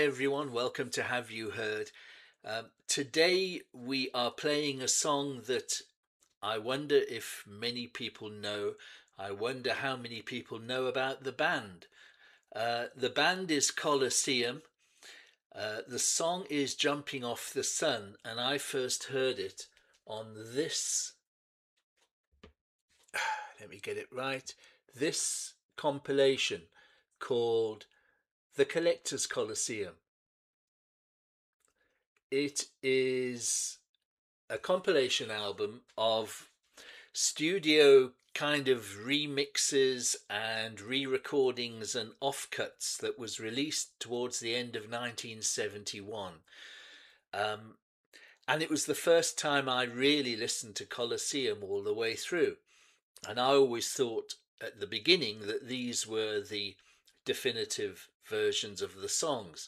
everyone, welcome to Have You Heard. Today we are playing a song that I wonder if many people know. I wonder how many people know about the band. The band is Colosseum. The song is Jumping Off the Sun, and I first heard it on this, let me get it right, this compilation called The Collector's Colosseum. It is a compilation album of studio kind of remixes and re-recordings and offcuts that was released towards the end of 1971. And it was the first time I really listened to Colosseum all the way through. And I always thought at the beginning that these were the definitive versions of the songs.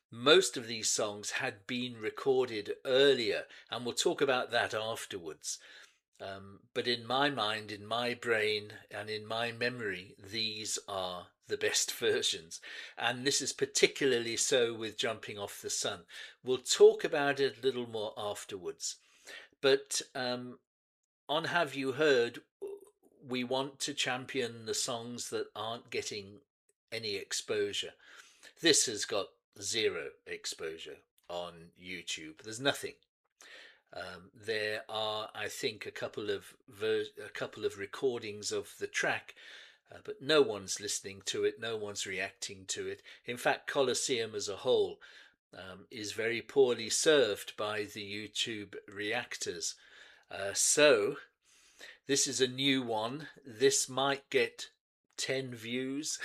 Most of these songs had been recorded earlier, and we'll talk about that afterwards. But in my mind, in my brain, and in my memory, these are the best versions. And this is particularly so with Jumping Off the Sun. We'll talk about it a little more afterwards. But on Have You Heard, we want to champion the songs that aren't getting any exposure. This has got zero exposure on YouTube. There's nothing. There are, I think, a couple of recordings of the track, but no one's listening to it. No one's reacting to it. In fact, Colosseum as a whole is very poorly served by the YouTube reactors. So this is a new one. This might get 10 views.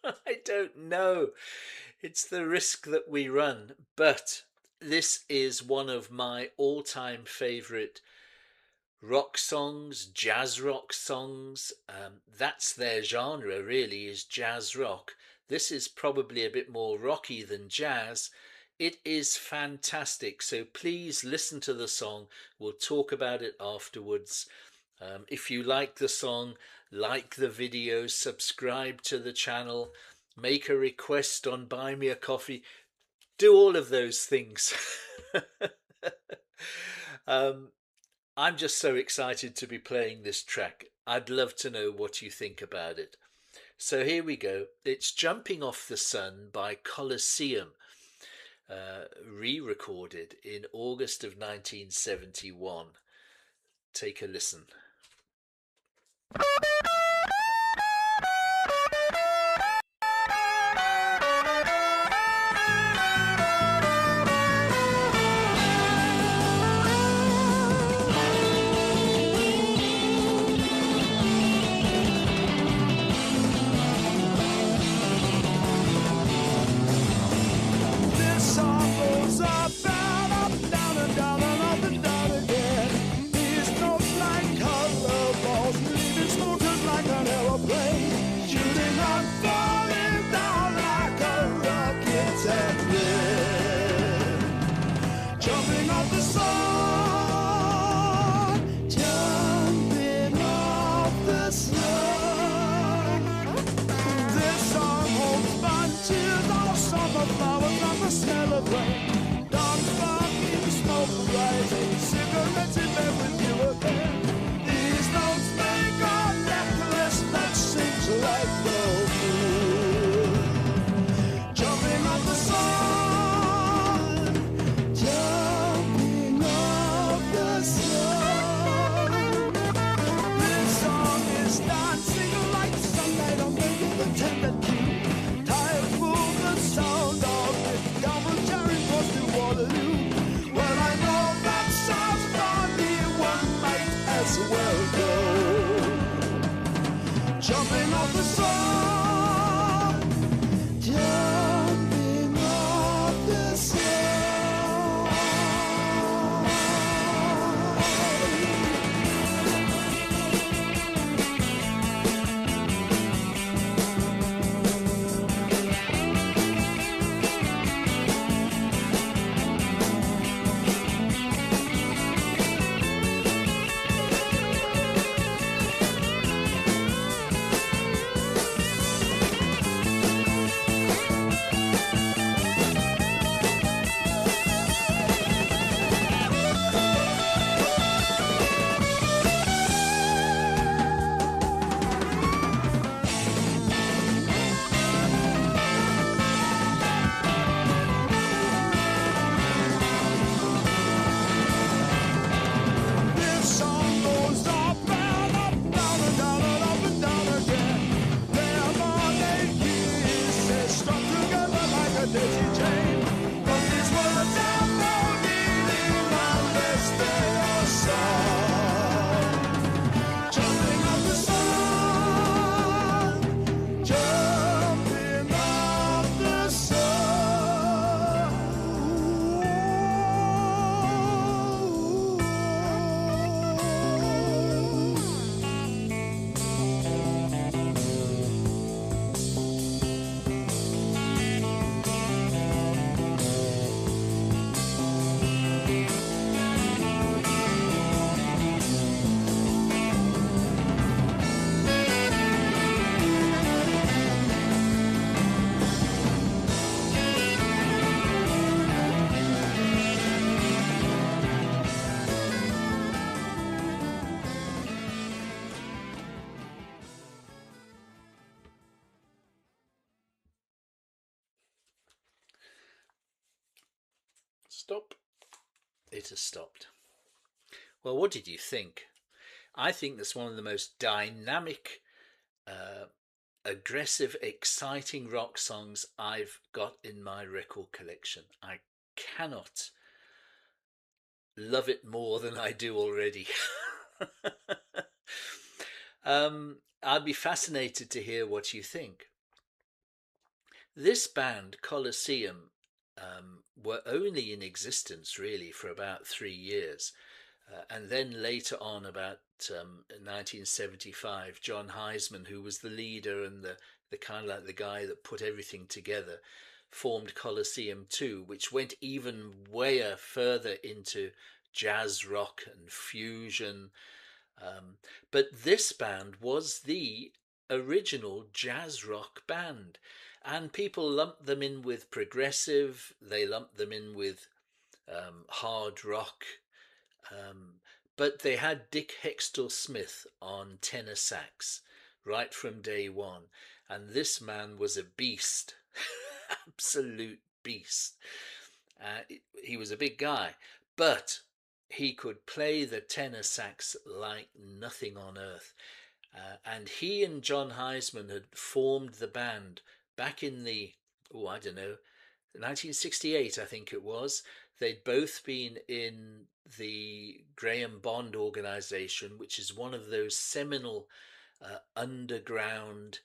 I don't know. It's the risk that we run. But this is one of my all-time favourite rock songs, jazz rock songs. That's their genre, really, is jazz rock. This is probably a bit more rocky than jazz. It is fantastic. So please listen to the song. We'll talk about it afterwards. If you like the song, like the video, subscribe to the channel, make a request on Buy Me a Coffee, do all of those things. I'm just so excited to be playing this track. I'd love to know what you think about it. So here we go. It's Jumping Off the Sun by Colosseum, re-recorded in August of 1971. Take a listen. Stop. It has stopped. Well, what did you think? I think that's one of the most dynamic, uh, aggressive, exciting rock songs I've got in my record collection. I cannot love it more than I do already. I'd be fascinated to hear what you think. This band, Colosseum, were only in existence really for about 3 years. And then later on, about 1975, John Heisman, who was the leader and the kind of like the guy that put everything together, formed Colosseum 2, which went even way further into jazz rock and fusion. Um, but this band was the original jazz rock band. And people lumped them in with progressive, they lumped them in with hard rock, um, but they had Dick Hextall Smith on tenor sax right from day one. And this man was a beast, absolute beast. He was a big guy, but he could play the tenor sax like nothing on earth. And he and John Heisman had formed the band back in the, oh, I don't know, 1968, I think it was. They'd both been in the Graham Bond organization, which is one of those seminal underground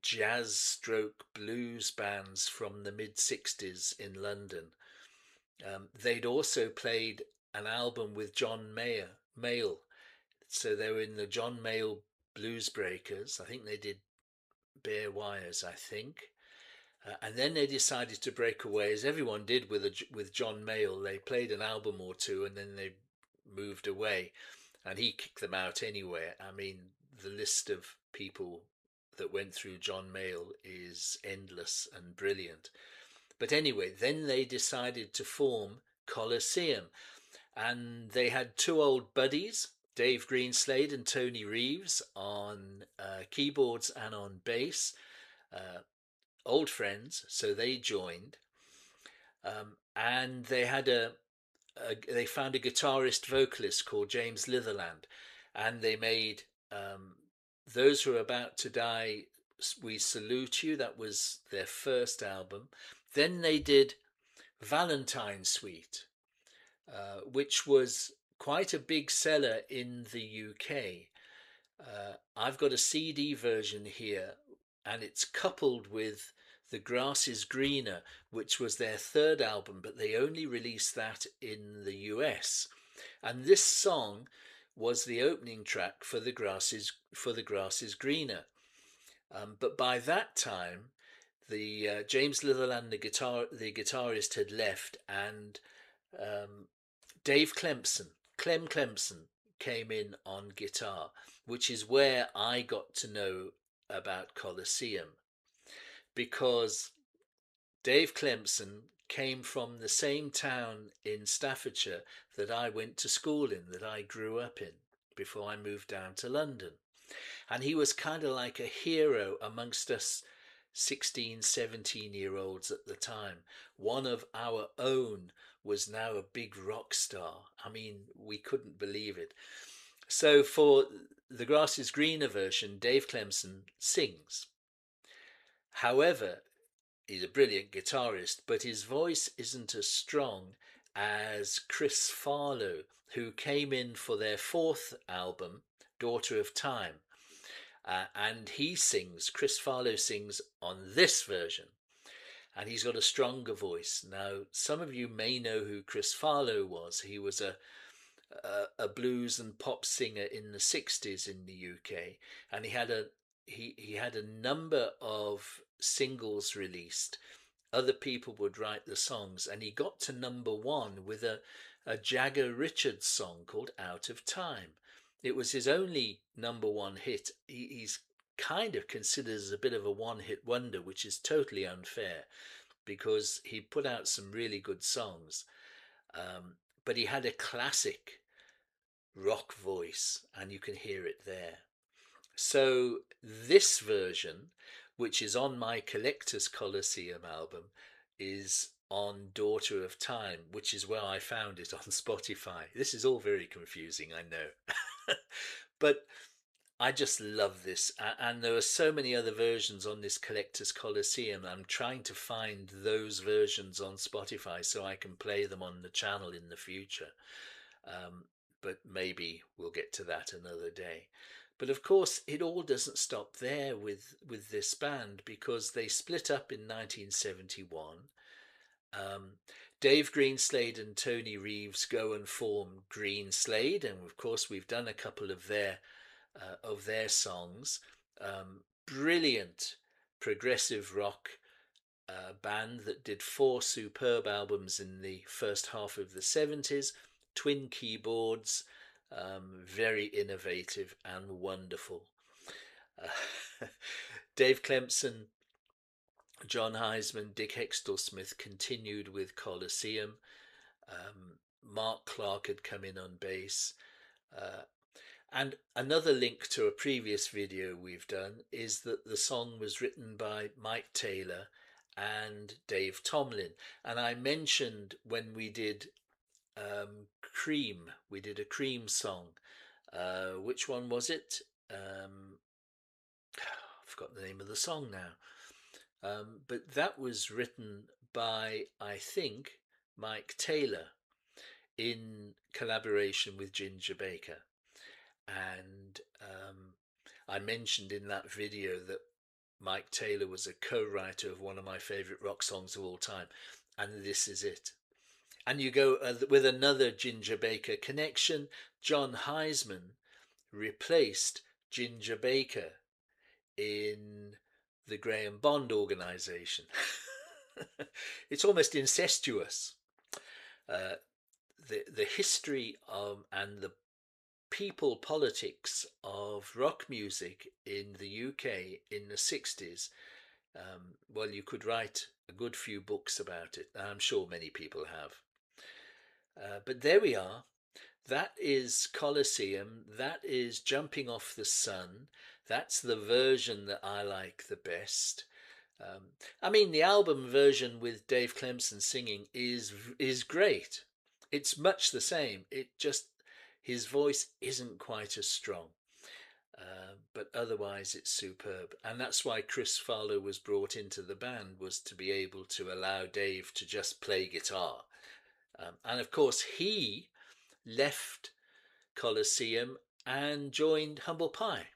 jazz stroke blues bands from the mid 60s in London. They'd also played an album with John Mayall. So they were in the John Mayall Blues Breakers. I think they did Bare Wires, I think. And then they decided to break away, as everyone did with John Mayall. They played an album or two and then they moved away, and he kicked them out anyway. I mean, the list of people that went through John Mayall is endless and brilliant. But anyway, then they decided to form Colosseum, and they had two old buddies, Dave Greenslade and Tony Reeves, on keyboards and on bass. Old friends, so they joined, and they found a guitarist vocalist called James Litherland, and they made Those Who Are About to Die, We Salute You. That was their first album. Then they did Valentine Suite, which was quite a big seller in the UK. I've got a CD version here, and it's coupled with The Grass is Greener, which was their third album, but they only released that in the US. And this song was the opening track for The Grass is Greener. But by that time, the James Litherland, the guitarist, had left, and Dave Clem Clemson, came in on guitar, which is where I got to know about Colosseum, because Dave Clemson came from the same town in Staffordshire that I went to school in, that I grew up in before I moved down to London. And he was kind of like a hero amongst us 16, 17-year-olds at the time. One of our own was now a big rock star. I mean, we couldn't believe it. So for the Grass is Greener version, Dave Clemson sings. However, he's a brilliant guitarist, but his voice isn't as strong as Chris Farlow, who came in for their fourth album, Daughter of Time. And Chris Farlow sings on this version, and he's got a stronger voice. Now, some of you may know who Chris Farlow was. He was a blues and pop singer in the 60s in the UK, and he had a number of singles released. Other people would write the songs, and he got to number one with a Jagger Richards song called Out of Time. It was his only number one hit. He's kind of considered as a bit of a one-hit wonder, which is totally unfair, because he put out some really good songs. But he had a classic rock voice, and you can hear it there. So this version, which is on my Collector's Colosseum album, is on Daughter of Time, which is where I found it on Spotify. This is all very confusing, I know. But I just love this. And there are so many other versions on this Collector's Colosseum. I'm trying to find those versions on Spotify so I can play them on the channel in the future. Um, but maybe we'll get to that another day. But of course, it all doesn't stop there with this band, because they split up in 1971. Um, Dave Greenslade and Tony Reeves go and form Greenslade, and of course we've done a couple of their songs. Brilliant progressive rock band that did 4 superb albums in the first half of the 70s, twin keyboards, very innovative and wonderful. Dave Clemson, John Heisman, Dick Hextall-Smith continued with Colosseum. Mark Clark had come in on bass. Uh, and another link to a previous video we've done is that the song was written by Mike Taylor and Dave Tomlin. And I mentioned when we did Cream, we did a Cream song. Which one was it? I forgot the name of the song now. But that was written by, I think, Mike Taylor in collaboration with Ginger Baker. And I mentioned in that video that Mike Taylor was a co-writer of one of my favourite rock songs of all time, and this is it. And you go with another Ginger Baker connection. John Heisman replaced Ginger Baker in the Graham Bond organisation. It's almost incestuous. The history of and the people politics of rock music in the UK in the 60s, well, you could write a good few books about it. I'm sure many people have. But there we are. That is Colosseum. That is Jumping Off the Sun. That's the version that I like the best. I mean, the album version with Dave Clemson singing is great. It's much the same. It just, his voice isn't quite as strong, but otherwise it's superb. And that's why Chris Farlow was brought into the band, was to be able to allow Dave to just play guitar. And of course, he left Colosseum and joined Humble Pie,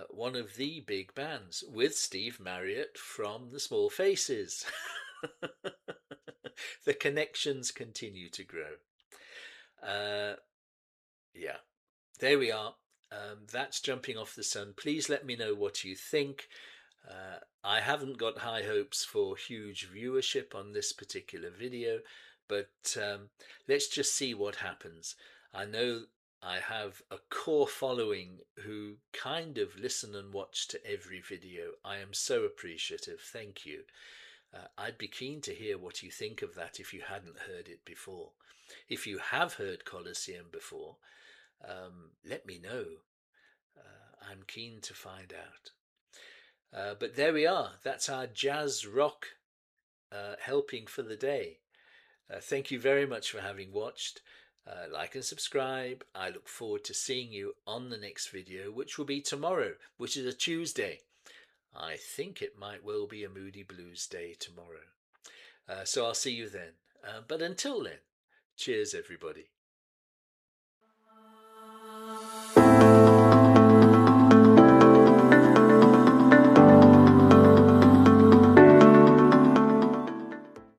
one of the big bands, with Steve Marriott from the Small Faces. The connections continue to grow. Yeah, there we are. That's Jumping Off the Sun. Please let me know what you think. I haven't got high hopes for huge viewership on this particular video, but let's just see what happens. I know I have a core following who kind of listen and watch to every video. I am so appreciative. Thank you. I'd be keen to hear what you think of that if you hadn't heard it before. If you have heard Colosseum before, let me know. I'm keen to find out. But there we are. That's our jazz rock helping for the day. Thank you very much for having watched. Like and subscribe. I look forward to seeing you on the next video, which will be tomorrow, which is a Tuesday. I think it might well be a Moody Blues day tomorrow. So I'll see you then. But until then, cheers everybody.